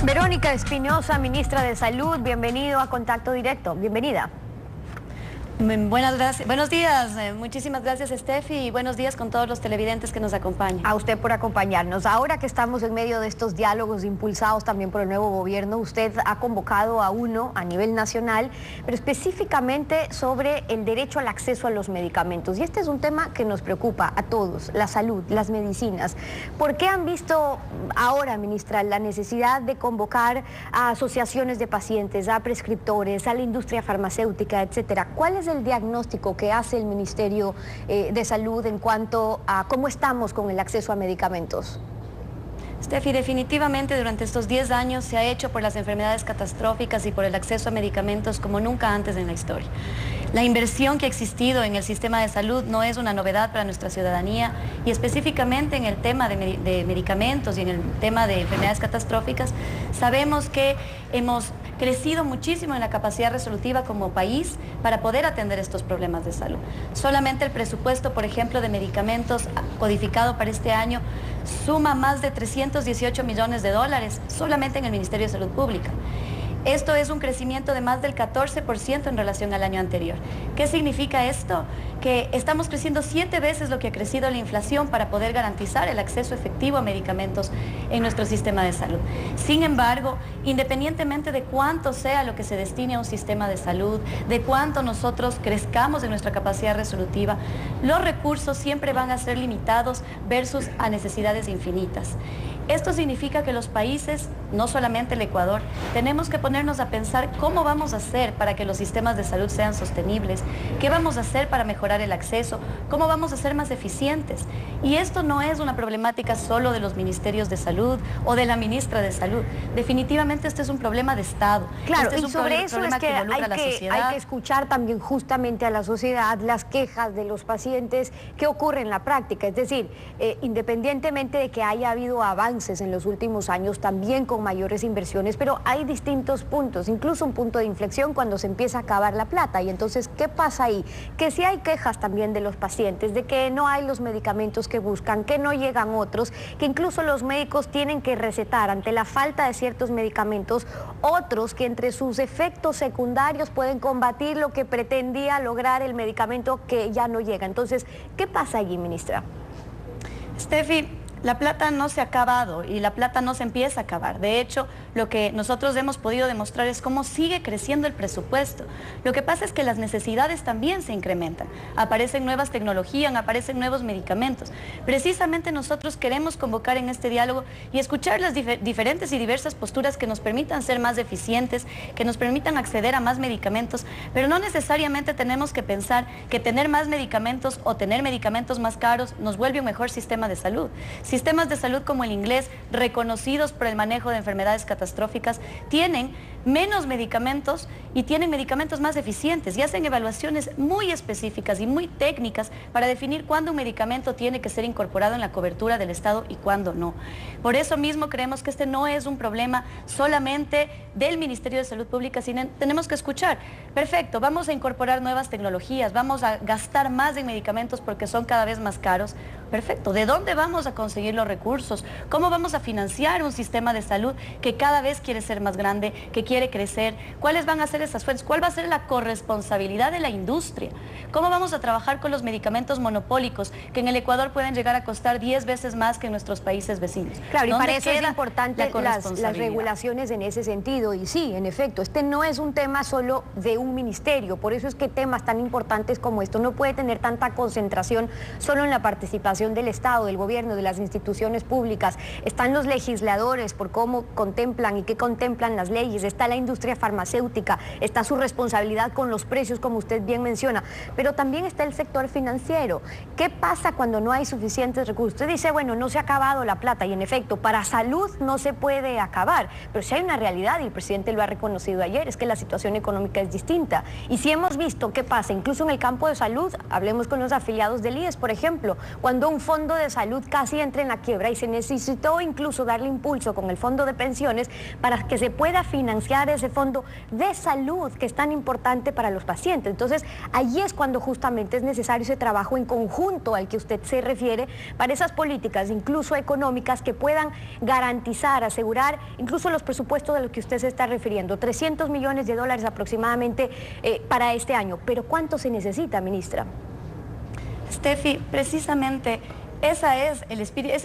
Verónica Espinosa, ministra de Salud, bienvenido a Contacto Directo. Bienvenida. Buenos días, muchísimas gracias Steffi y buenos días con todos los televidentes que nos acompañan. A usted por acompañarnos. Ahora que estamos en medio de estos diálogos impulsados también por el nuevo gobierno, usted ha convocado a uno a nivel nacional, pero específicamente sobre el derecho al acceso a los medicamentos. Y este es un tema que nos preocupa a todos, la salud, las medicinas. ¿Por qué han visto ahora, ministra, la necesidad de convocar a asociaciones de pacientes, a prescriptores, a la industria farmacéutica, etcétera? ¿Cuál es el diagnóstico que hace el Ministerio de Salud en cuanto a cómo estamos con el acceso a medicamentos? Steffi, definitivamente durante estos 10 años se ha hecho por las enfermedades catastróficas y por el acceso a medicamentos como nunca antes en la historia. La inversión que ha existido en el sistema de salud no es una novedad para nuestra ciudadanía y específicamente en el tema de medicamentos y en el tema de enfermedades catastróficas, sabemos que hemos crecido muchísimo en la capacidad resolutiva como país para poder atender estos problemas de salud. Solamente el presupuesto, por ejemplo, de medicamentos codificado para este año suma más de 318 millones de dólares solamente en el Ministerio de Salud Pública. Esto es un crecimiento de más del 14% en relación al año anterior. ¿Qué significa esto? Que estamos creciendo 7 veces lo que ha crecido la inflación para poder garantizar el acceso efectivo a medicamentos en nuestro sistema de salud. Sin embargo, independientemente de cuánto sea lo que se destine a un sistema de salud, de cuánto nosotros crezcamos en nuestra capacidad resolutiva, los recursos siempre van a ser limitados versus a necesidades infinitas. Esto significa que los países, no solamente el Ecuador, tenemos que ponernos a pensar cómo vamos a hacer para que los sistemas de salud sean sostenibles, qué vamos a hacer para mejorar el acceso, cómo vamos a ser más eficientes. Y esto no es una problemática solo de los ministerios de salud o de la ministra de Salud. Definitivamente este es un problema de Estado. Claro, este es y sobre eso es que hay que escuchar también justamente a la sociedad las quejas de los pacientes que ocurren en la práctica. Es decir, independientemente de que haya habido avances en los últimos años, también con mayores inversiones, pero hay distintos puntos, incluso un punto de inflexión cuando se empieza a acabar la plata. Y entonces, ¿qué pasa ahí? Que si hay quejas también de los pacientes, de que no hay los medicamentos que buscan, que no llegan otros, que incluso los médicos tienen que recetar ante la falta de ciertos medicamentos, otros que entre sus efectos secundarios pueden combatir lo que pretendía lograr el medicamento que ya no llega. Entonces, ¿qué pasa allí, ministra? Steffi, la plata no se ha acabado y la plata no se empieza a acabar. De hecho, lo que nosotros hemos podido demostrar es cómo sigue creciendo el presupuesto. Lo que pasa es que las necesidades también se incrementan. Aparecen nuevas tecnologías, aparecen nuevos medicamentos. Precisamente nosotros queremos convocar en este diálogo y escuchar las diferentes y diversas posturas que nos permitan ser más eficientes, que nos permitan acceder a más medicamentos, pero no necesariamente tenemos que pensar que tener más medicamentos o tener medicamentos más caros nos vuelve un mejor sistema de salud. Sistemas de salud como el inglés, reconocidos por el manejo de enfermedades catastróficas, tienen menos medicamentos y tienen medicamentos más eficientes y hacen evaluaciones muy específicas y muy técnicas para definir cuándo un medicamento tiene que ser incorporado en la cobertura del Estado y cuándo no. Por eso mismo creemos que este no es un problema solamente del Ministerio de Salud Pública, sino tenemos que escuchar, perfecto, vamos a incorporar nuevas tecnologías, vamos a gastar más en medicamentos porque son cada vez más caros, perfecto, ¿de dónde vamos a conseguir los recursos? ¿Cómo vamos a financiar un sistema de salud que cada vez quiere ser más grande, que quiere crecer? ¿Cuáles van a ser esas fuentes? ¿Cuál va a ser la corresponsabilidad de la industria? ¿Cómo vamos a trabajar con los medicamentos monopólicos que en el Ecuador pueden llegar a costar 10 veces más que en nuestros países vecinos? Claro, y para eso es importante las regulaciones en ese sentido. Y sí, en efecto, este no es un tema solo de un ministerio, por eso es que temas tan importantes como esto no puede tener tanta concentración solo en la participación del Estado, del gobierno, de las instituciones públicas. Están los legisladores por cómo contemplan y qué contemplan las leyes, está la industria farmacéutica, está su responsabilidad con los precios, como usted bien menciona, pero también está el sector financiero. ¿Qué pasa cuando no hay suficientes recursos? Usted dice, bueno, no se ha acabado la plata, y en efecto, para salud no se puede acabar, pero si hay una realidad, y el presidente lo ha reconocido ayer, es que la situación económica es distinta. Y si hemos visto qué pasa, incluso en el campo de salud, hablemos con los afiliados del IES, por ejemplo, cuando un fondo de salud casi entra en la quiebra y se necesitó incluso darle impulso con el fondo de pensiones para que se pueda financiar financiar ese fondo de salud que es tan importante para los pacientes. Entonces, ahí es cuando justamente es necesario ese trabajo en conjunto al que usted se refiere para esas políticas, incluso económicas, que puedan garantizar, asegurar incluso los presupuestos de los que usted se está refiriendo, 300 millones de dólares aproximadamente para este año. Pero ¿cuánto se necesita, ministra? Steffi, precisamente ese es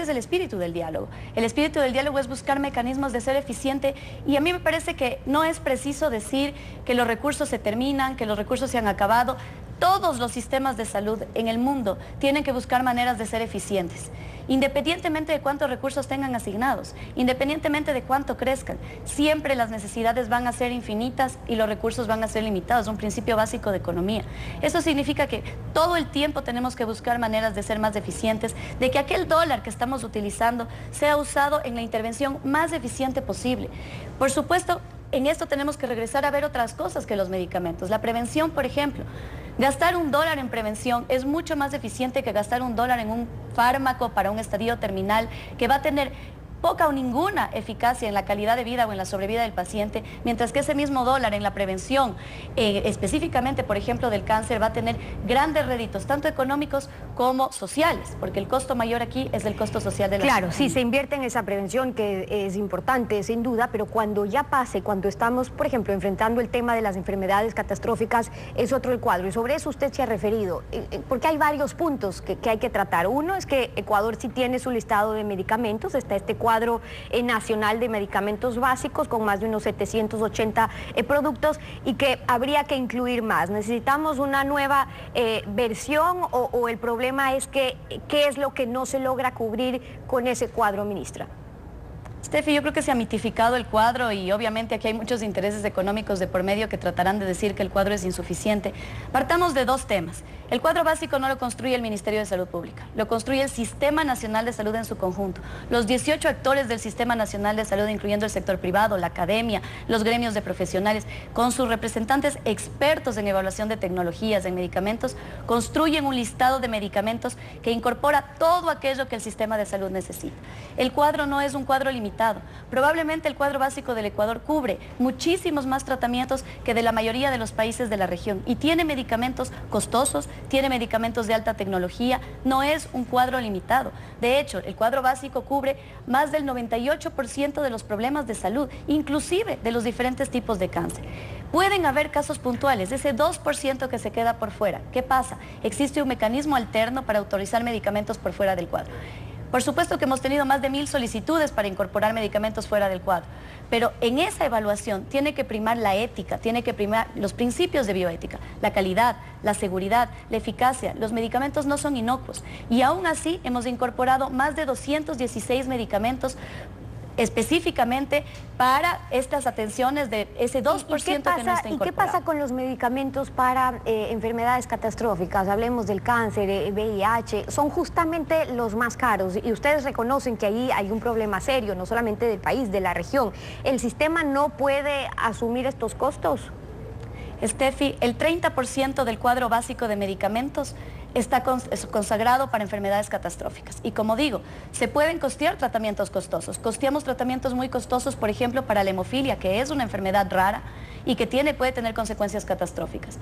el espíritu del diálogo. El espíritu del diálogo es buscar mecanismos de ser eficiente, y a mí me parece que no es preciso decir que los recursos se terminan, que los recursos se han acabado. Todos los sistemas de salud en el mundo tienen que buscar maneras de ser eficientes, independientemente de cuántos recursos tengan asignados, independientemente de cuánto crezcan. Siempre las necesidades van a ser infinitas y los recursos van a ser limitados, es un principio básico de economía. Eso significa que todo el tiempo tenemos que buscar maneras de ser más eficientes, de que aquel dólar que estamos utilizando sea usado en la intervención más eficiente posible. Por supuesto, en esto tenemos que regresar a ver otras cosas que los medicamentos. La prevención, por ejemplo. Gastar $1 en prevención es mucho más eficiente que gastar $1 en un fármaco para un estadio terminal que va a tener poca o ninguna eficacia en la calidad de vida o en la sobrevida del paciente, mientras que ese mismo dólar en la prevención, específicamente, por ejemplo, del cáncer, va a tener grandes réditos, tanto económicos como sociales, porque el costo mayor aquí es el costo social de la ciudadanía. Claro, sí, se invierte en esa prevención, que es importante, sin duda, pero cuando ya pase, cuando estamos, por ejemplo, enfrentando el tema de las enfermedades catastróficas, es otro el cuadro, y sobre eso usted se ha referido, porque hay varios puntos que hay que tratar. Uno es que Ecuador sí tiene su listado de medicamentos, está este cuadro nacional de medicamentos básicos con más de unos 780 productos, y que habría que incluir más. ¿Necesitamos una nueva versión o el problema es que qué es lo que no se logra cubrir con ese cuadro, ministra? Steffi, yo creo que se ha mitificado el cuadro y obviamente aquí hay muchos intereses económicos de por medio que tratarán de decir que el cuadro es insuficiente. Partamos de dos temas. El cuadro básico no lo construye el Ministerio de Salud Pública, lo construye el Sistema Nacional de Salud en su conjunto. Los 18 actores del Sistema Nacional de Salud, incluyendo el sector privado, la academia, los gremios de profesionales, con sus representantes expertos en evaluación de tecnologías, en medicamentos, construyen un listado de medicamentos que incorpora todo aquello que el sistema de salud necesita. El cuadro no es un cuadro limitado. Probablemente el cuadro básico del Ecuador cubre muchísimos más tratamientos que de la mayoría de los países de la región y tiene medicamentos costosos, tiene medicamentos de alta tecnología, no es un cuadro limitado. De hecho, el cuadro básico cubre más del 98% de los problemas de salud, inclusive de los diferentes tipos de cáncer. Pueden haber casos puntuales, ese 2% que se queda por fuera. ¿Qué pasa? Existe un mecanismo alterno para autorizar medicamentos por fuera del cuadro. Por supuesto que hemos tenido más de 1000 solicitudes para incorporar medicamentos fuera del cuadro, pero en esa evaluación tiene que primar la ética, tiene que primar los principios de bioética, la calidad, la seguridad, la eficacia. Los medicamentos no son inocuos y aún así hemos incorporado más de 216 medicamentos específicamente para estas atenciones de ese 2% que no está incorporado. ¿Y qué pasa con los medicamentos para enfermedades catastróficas? Hablemos del cáncer, VIH, son justamente los más caros y ustedes reconocen que ahí hay un problema serio, no solamente del país, de la región. ¿El sistema no puede asumir estos costos? Steffi, el 30% del cuadro básico de medicamentos está consagrado para enfermedades catastróficas. Y como digo, se pueden costear tratamientos costosos. Costeamos tratamientos muy costosos, por ejemplo, para la hemofilia, que es una enfermedad rara y que puede tener consecuencias catastróficas.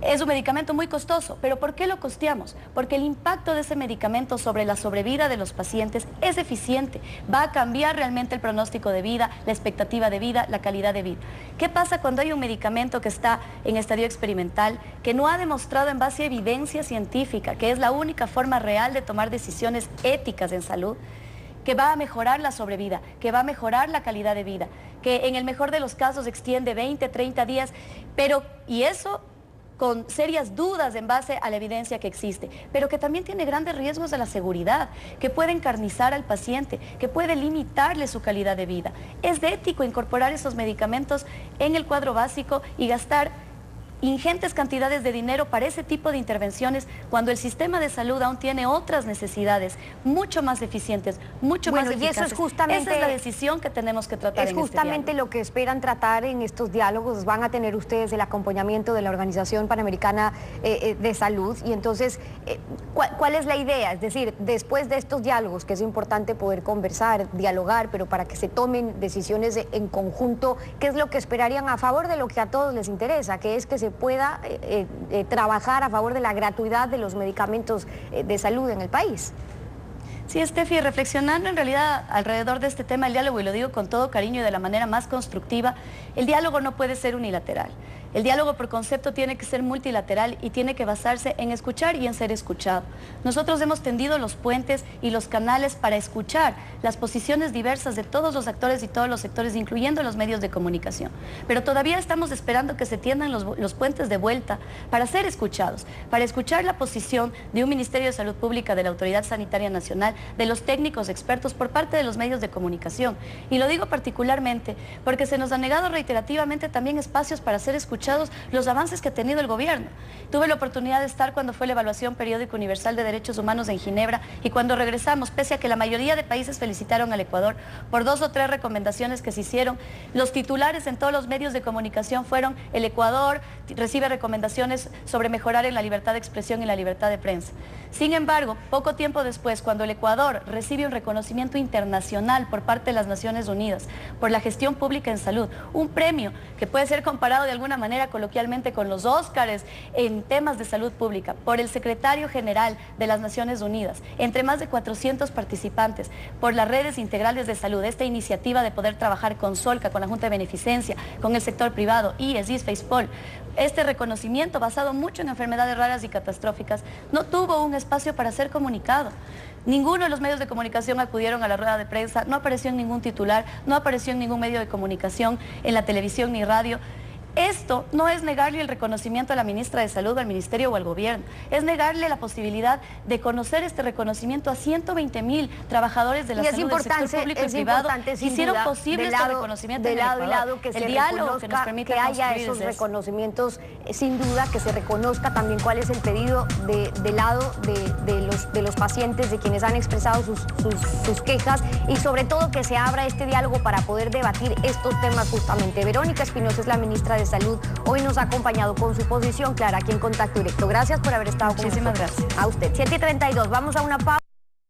Es un medicamento muy costoso, pero ¿por qué lo costeamos? Porque el impacto de ese medicamento sobre la sobrevida de los pacientes es eficiente, va a cambiar realmente el pronóstico de vida, la expectativa de vida, la calidad de vida. ¿Qué pasa cuando hay un medicamento que está en estadio experimental, que no ha demostrado en base a evidencia científica, que es la única forma real de tomar decisiones éticas en salud, que va a mejorar la sobrevida, que va a mejorar la calidad de vida, que en el mejor de los casos extiende 20, 30 días, y eso con serias dudas en base a la evidencia que existe, pero que también tiene grandes riesgos de la seguridad, que puede encarnizar al paciente, que puede limitarle su calidad de vida? Es ético incorporar esos medicamentos en el cuadro básico y gastar ingentes cantidades de dinero para ese tipo de intervenciones cuando el sistema de salud aún tiene otras necesidades mucho más eficientes, mucho más eficaces. Y eso es justamente, esa es la decisión que tenemos que tratar en este diálogo. Es justamente lo que esperan tratar en estos diálogos. Van a tener ustedes el acompañamiento de la Organización Panamericana de Salud. Y entonces, ¿cuál es la idea? Es decir, después de estos diálogos, que es importante poder conversar, dialogar, pero para que se tomen decisiones en conjunto, ¿qué es lo que esperarían a favor de lo que a todos les interesa? Que es que se pueda trabajar a favor de la gratuidad de los medicamentos de salud en el país. Sí, Estefi, reflexionando en realidad alrededor de este tema, el diálogo, y lo digo con todo cariño y de la manera más constructiva, el diálogo no puede ser unilateral. El diálogo por concepto tiene que ser multilateral y tiene que basarse en escuchar y en ser escuchado. Nosotros hemos tendido los puentes y los canales para escuchar las posiciones diversas de todos los actores y todos los sectores, incluyendo los medios de comunicación. Pero todavía estamos esperando que se tiendan los puentes de vuelta para ser escuchados, para escuchar la posición de un Ministerio de Salud Pública, de la Autoridad Sanitaria Nacional, de los técnicos expertos por parte de los medios de comunicación. Y lo digo particularmente porque se nos ha negado reiterativamente también espacios para ser escuchados los avances que ha tenido el gobierno. Tuve la oportunidad de estar cuando fue la evaluación periódica universal de derechos humanos en Ginebra, y cuando regresamos, pese a que la mayoría de países felicitaron al Ecuador por 2 o 3 recomendaciones que se hicieron, los titulares en todos los medios de comunicación fueron: el Ecuador recibe recomendaciones sobre mejorar en la libertad de expresión y la libertad de prensa. Sin embargo, poco tiempo después, cuando el Ecuador recibe un reconocimiento internacional por parte de las Naciones Unidas por la gestión pública en salud, un premio que puede ser comparado de alguna manera coloquialmente con los Óscares en temas de salud pública, por el secretario general de las Naciones Unidas, entre más de 400 participantes, por las redes integrales de salud, esta iniciativa de poder trabajar con Solca, con la Junta de Beneficencia, con el sector privado, IES, ISFE, ISPOL. Este reconocimiento, basado mucho en enfermedades raras y catastróficas, no tuvo un espacio para ser comunicado. Ninguno de los medios de comunicación acudieron a la rueda de prensa, no apareció en ningún titular, no apareció en ningún medio de comunicación, en la televisión ni radio. Esto no es negarle el reconocimiento a la ministra de Salud, al Ministerio o al Gobierno. Es negarle la posibilidad de conocer este reconocimiento a 120.000 trabajadores de la salud del sector público y privado que hicieron posible este reconocimiento en el Ecuador. De lado que el diálogo que nos permite que haya esos reconocimientos, sin duda, que se reconozca también cuál es el pedido del lado de los pacientes, de quienes han expresado sus quejas, y sobre todo que se abra este diálogo para poder debatir estos temas justamente. Verónica Espinosa es la ministra de Salud, hoy nos ha acompañado con su posición clara aquí en Contacto Directo. Gracias por haber estado con nosotros. Muchísimas gracias. A usted. 7:32, vamos a una pausa.